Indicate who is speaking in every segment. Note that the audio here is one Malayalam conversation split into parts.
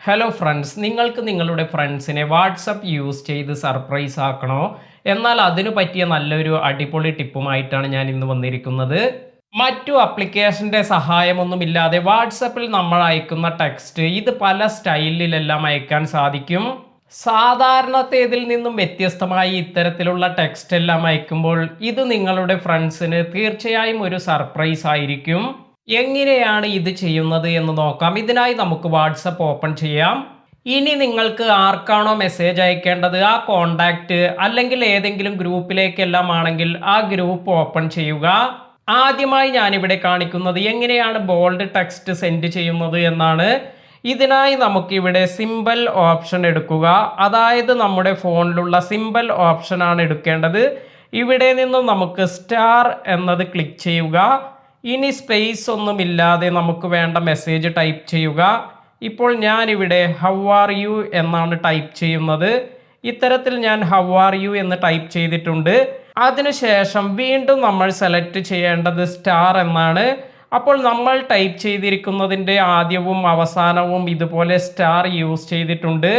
Speaker 1: ഹലോ ഫ്രണ്ട്സ്, നിങ്ങൾക്ക് നിങ്ങളുടെ ഫ്രണ്ട്സിനെ വാട്സപ്പ് യൂസ് ചെയ്ത് സർപ്രൈസ് ആക്കണോ? എന്നാൽ അതിനു പറ്റിയ നല്ലൊരു അടിപൊളി ടിപ്പുമായിട്ടാണ് ഞാൻ ഇന്ന് വന്നിരിക്കുന്നത്. മറ്റു ആപ്ലിക്കേഷൻ്റെ സഹായമൊന്നുമില്ലാതെ വാട്സപ്പിൽ നമ്മൾ അയക്കുന്ന ടെക്സ്റ്റ് ഇത് പല സ്റ്റൈലിലെല്ലാം അയക്കാൻ സാധിക്കും. സാധാരണത്തേതിൽ നിന്നും വ്യത്യസ്തമായി ഇത്തരത്തിലുള്ള ടെക്സ്റ്റ് എല്ലാം അയക്കുമ്പോൾ ഇത് നിങ്ങളുടെ ഫ്രണ്ട്സിന് തീർച്ചയായും ഒരു സർപ്രൈസ് ആയിരിക്കും. എങ്ങനെയാണ് ഇത് ചെയ്യുന്നത് എന്ന് നോക്കാം. ഇതിനായി നമുക്ക് വാട്സപ്പ് ഓപ്പൺ ചെയ്യാം. ഇനി നിങ്ങൾക്ക് ആർക്കാണോ മെസ്സേജ് അയക്കേണ്ടത് ആ കോണ്ടാക്റ്റ് അല്ലെങ്കിൽ ഏതെങ്കിലും ഗ്രൂപ്പിലേക്കെല്ലാം ആണെങ്കിൽ ആ ഗ്രൂപ്പ് ഓപ്പൺ ചെയ്യുക. ആദ്യമായി ഞാനിവിടെ കാണിക്കുന്നത് എങ്ങനെയാണ് ബോൾഡ് ടെക്സ്റ്റ് സെൻഡ് ചെയ്യുന്നത് എന്നാണ്. ഇതിനായി നമുക്കിവിടെ സിമ്പൽ ഓപ്ഷൻ എടുക്കുക. അതായത് നമ്മുടെ ഫോണിലുള്ള സിമ്പൽ ഓപ്ഷനാണ് എടുക്കേണ്ടത്. ഇവിടെ നിന്നും നമുക്ക് സ്റ്റാർ എന്നത് ക്ലിക്ക് ചെയ്യുക. ഇനി സ്പേസ് ഒന്നുമില്ലാതെ നമുക്ക് വേണ്ട മെസ്സേജ് ടൈപ്പ് ചെയ്യുക. ഇപ്പോൾ ഞാനിവിടെ ഹൗ ആർ യു എന്നാണ് ടൈപ്പ് ചെയ്യുന്നത്. ഇത്തരത്തിൽ ഞാൻ ഹൗ ആർ യു എന്ന് ടൈപ്പ് ചെയ്തിട്ടുണ്ട്. അതിനുശേഷം വീണ്ടും നമ്മൾ സെലക്ട് ചെയ്യേണ്ടത് സ്റ്റാർ എന്നാണ്. അപ്പോൾ നമ്മൾ ടൈപ്പ് ചെയ്തിരിക്കുന്നതിൻ്റെ ആദ്യവും അവസാനവും ഇതുപോലെ സ്റ്റാർ യൂസ് ചെയ്തിട്ടുണ്ട്.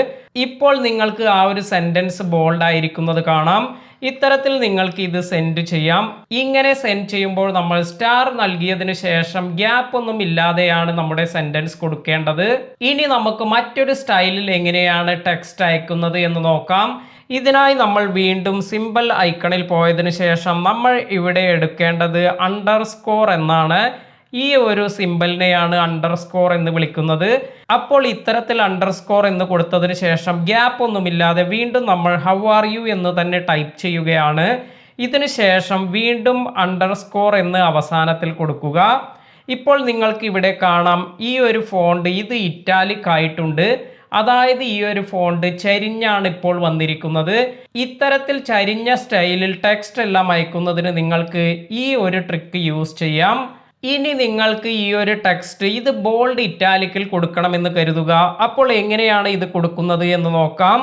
Speaker 1: ഇപ്പോൾ നിങ്ങൾക്ക് ആ ഒരു സെൻറ്റൻസ് ബോൾഡ് ആയിരിക്കുന്നത് കാണാം. ഇത്തരത്തിൽ നിങ്ങൾക്ക് ഇത് സെൻഡ് ചെയ്യാം. ഇങ്ങനെ സെൻഡ് ചെയ്യുമ്പോൾ നമ്മൾ സ്റ്റാർ നൽകിയതിന് ശേഷം ഗ്യാപ്പ് ഒന്നും ഇല്ലാതെയാണ് നമ്മുടെ സെൻറ്റൻസ് കൊടുക്കേണ്ടത്. ഇനി നമുക്ക് മറ്റൊരു സ്റ്റൈലിൽ എങ്ങനെയാണ് ടെക്സ്റ്റ് അയക്കുന്നത് എന്ന് നോക്കാം. ഇതിനായി നമ്മൾ വീണ്ടും സിമ്പിൾ ഐക്കണിൽ പോയതിനു ശേഷം നമ്മൾ ഇവിടെ എടുക്കേണ്ടത് അണ്ടർസ്കോർ എന്നാണ്. ഈ ഒരു സിമ്പലിനെയാണ് അണ്ടർസ്കോർ എന്ന് വിളിക്കുന്നത്. അപ്പോൾ ഇത്തരത്തിൽ അണ്ടർസ്കോർ എന്ന് കൊടുത്തതിന് ശേഷം ഗ്യാപ്പ് ഒന്നുമില്ലാതെ വീണ്ടും നമ്മൾ ഹൗ ആർ യു എന്ന് തന്നെ ടൈപ്പ് ചെയ്യുകയാണ്. ഇതിന് ശേഷം വീണ്ടും അണ്ടർസ്കോർ എന്ന് അവസാനത്തിൽ കൊടുക്കുക. ഇപ്പോൾ നിങ്ങൾക്ക് ഇവിടെ കാണാം ഈ ഒരു ഫോണ്ട് ഇത് ഇറ്റാലിക് ആയിട്ടുണ്ട്. അതായത് ഈ ഒരു ഫോണ്ട് ചരിഞ്ഞാണ് ഇപ്പോൾ വന്നിരിക്കുന്നത്. ഇത്തരത്തിൽ ചരിഞ്ഞ സ്റ്റൈലിൽ ടെക്സ്റ്റ് എല്ലാം അയക്കുന്നതിന് നിങ്ങൾക്ക് ഈ ഒരു ട്രിക്ക് യൂസ് ചെയ്യാം. ഇനി നിങ്ങൾക്ക് ഈ ഒരു ടെക്സ്റ്റ് ഇത് ബോൾഡ് ഇറ്റാലിക്കിൽ കൊടുക്കണമെന്ന് കരുതുക. അപ്പോൾ എങ്ങനെയാണ് ഇത് കൊടുക്കുന്നത് എന്ന് നോക്കാം.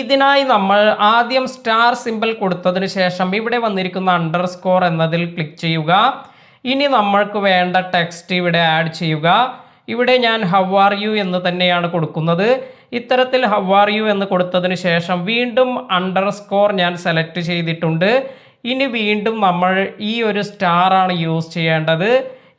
Speaker 1: ഇതിനായി നമ്മൾ ആദ്യം സ്റ്റാർ സിമ്പിൾ കൊടുത്തതിന് ശേഷം ഇവിടെ വന്നിരിക്കുന്ന അണ്ടർസ്കോർ എന്നതിൽ ക്ലിക്ക് ചെയ്യുക. ഇനി നമ്മൾക്ക് വേണ്ട ടെക്സ്റ്റ് ഇവിടെ ആഡ് ചെയ്യുക. ഇവിടെ ഞാൻ ഹൗ ആർ യു എന്ന് തന്നെയാണ് കൊടുക്കുന്നത്. ഇത്തരത്തിൽ ഹൗ ആർ യു എന്ന് കൊടുത്തതിന് ശേഷം വീണ്ടും അണ്ടർസ്കോർ ഞാൻ സെലക്ട് ചെയ്തിട്ടുണ്ട്. ഇനി വീണ്ടും നമ്മൾ ഈ ഒരു സ്റ്റാർ ആണ് യൂസ് ചെയ്യേണ്ടത്.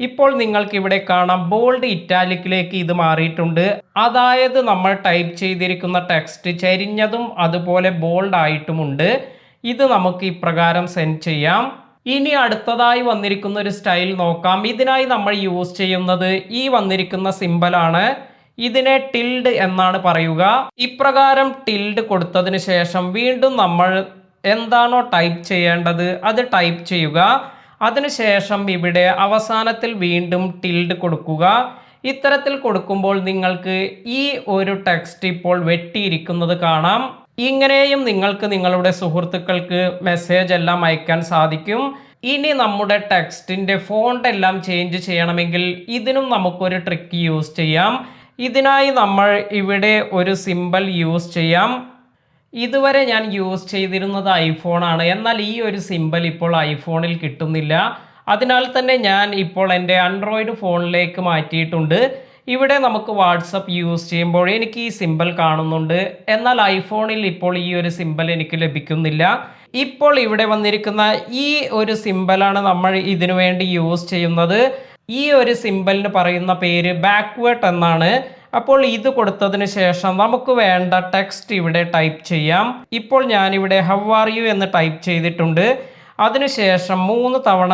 Speaker 1: ഇപ്പോൾ നിങ്ങൾക്ക് ഇവിടെ കാണാം ബോൾഡ് ഇറ്റാലിക്കിലേക്ക് ഇത് മാറിയിട്ടുണ്ട്. അതായത് നമ്മൾ ടൈപ്പ് ചെയ്തിരിക്കുന്ന ടെക്സ്റ്റ് ചരിഞ്ഞതും അതുപോലെ ബോൾഡ് ആയിട്ടുമുണ്ട്. ഇത് നമുക്ക് ഇപ്രകാരം സെൻഡ് ചെയ്യാം. ഇനി അടുത്തതായി വന്നിരിക്കുന്ന ഒരു സ്റ്റൈൽ നോക്കാം. ഇതിനായി നമ്മൾ യൂസ് ചെയ്യുന്നത് ഈ വന്നിരിക്കുന്ന സിമ്പലാണ്. ഇതിനെ ടിൽഡ് എന്നാണ് പറയുക. ഇപ്രകാരം ടിൽഡ് കൊടുത്തതിന് ശേഷം വീണ്ടും നമ്മൾ എന്താണോ ടൈപ്പ് ചെയ്യേണ്ടത് അത് ടൈപ്പ് ചെയ്യുക. അതിനുശേഷം ഇവിടെ അവസാനത്തിൽ വീണ്ടും ടിൽഡ് കൊടുക്കുക. ഇത്തരത്തിൽ കൊടുക്കുമ്പോൾ നിങ്ങൾക്ക് ഈ ഒരു ടെക്സ്റ്റ് ഇപ്പോൾ വെട്ടിയിരിക്കുന്നത് കാണാം. ഇങ്ങനെയും നിങ്ങൾക്ക് നിങ്ങളുടെ സുഹൃത്തുക്കൾക്ക് മെസ്സേജ് എല്ലാം അയക്കാൻ സാധിക്കും. ഇനി നമ്മുടെ ടെക്സ്റ്റിൻ്റെ ഫോണ്ട് എല്ലാം ചേഞ്ച് ചെയ്യണമെങ്കിൽ ഇതിനും നമുക്കൊരു ട്രിക്ക് യൂസ് ചെയ്യാം. ഇതിനായി നമ്മൾ ഇവിടെ ഒരു സിമ്പൽ യൂസ് ചെയ്യാം. ഇതുവരെ ഞാൻ യൂസ് ചെയ്തിരുന്നത് ഐഫോണാണ്. എന്നാൽ ഈ ഒരു സിമ്പൽ ഇപ്പോൾ ഐഫോണിൽ കിട്ടുന്നില്ല. അതിനാൽ തന്നെ ഞാൻ ഇപ്പോൾ എൻ്റെ ആൻഡ്രോയിഡ് ഫോണിലേക്ക് മാറ്റിയിട്ടുണ്ട്. ഇവിടെ നമുക്ക് വാട്സപ്പ് യൂസ് ചെയ്യുമ്പോൾ എനിക്ക് ഈ സിമ്പൽ കാണുന്നുണ്ട്. എന്നാൽ ഐഫോണിൽ ഇപ്പോൾ ഈ ഒരു സിമ്പൽ എനിക്ക് ലഭിക്കുന്നില്ല. ഇപ്പോൾ ഇവിടെ വന്നിരിക്കുന്ന ഈ ഒരു സിമ്പലാണ് നമ്മൾ ഇതിനു വേണ്ടി യൂസ് ചെയ്യുന്നത്. ഈ ഒരു സിമ്പലിന് പറയുന്ന പേര് ബാക്ക്വേർഡ് എന്നാണ്. അപ്പോൾ ഇത് കൊടുത്തതിന് ശേഷം നമുക്ക് വേണ്ട ടെക്സ്റ്റ് ഇവിടെ ടൈപ്പ് ചെയ്യാം. ഇപ്പോൾ ഞാനിവിടെ ഹൗ ആർ യു എന്ന് ടൈപ്പ് ചെയ്തിട്ടുണ്ട്. അതിനുശേഷം 3 തവണ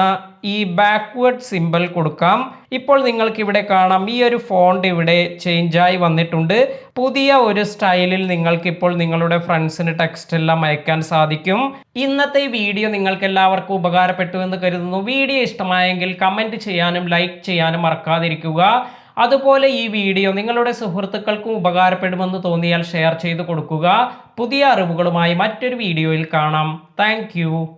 Speaker 1: ഈ ബാക്ക്വേർഡ് സിമ്പൽ കൊടുക്കാം. ഇപ്പോൾ നിങ്ങൾക്ക് ഇവിടെ കാണാം ഈ ഒരു ഫോണ്ട് ഇവിടെ ചേഞ്ചായി വന്നിട്ടുണ്ട്. പുതിയ ഒരു സ്റ്റൈലിൽ നിങ്ങൾക്കിപ്പോൾ നിങ്ങളുടെ ഫ്രണ്ട്സിന് ടെക്സ്റ്റ് എല്ലാം അയക്കാൻ സാധിക്കും. ഇന്നത്തെ വീഡിയോ നിങ്ങൾക്ക് എല്ലാവർക്കും ഉപകാരപ്പെട്ടു എന്ന് കരുതുന്നു. വീഡിയോ ഇഷ്ടമായെങ്കിൽ കമൻറ്റ് ചെയ്യാനും ലൈക്ക് ചെയ്യാനും മറക്കാതിരിക്കുക. അതുപോലെ ഈ വീഡിയോ നിങ്ങളുടെ സുഹൃത്തുക്കൾക്കും ഉപകാരപ്പെടുമെന്ന് തോന്നിയാൽ ഷെയർ ചെയ്ത് കൊടുക്കുക. പുതിയ അറിവുകളുമായി മറ്റൊരു വീഡിയോയിൽ കാണാം. താങ്ക്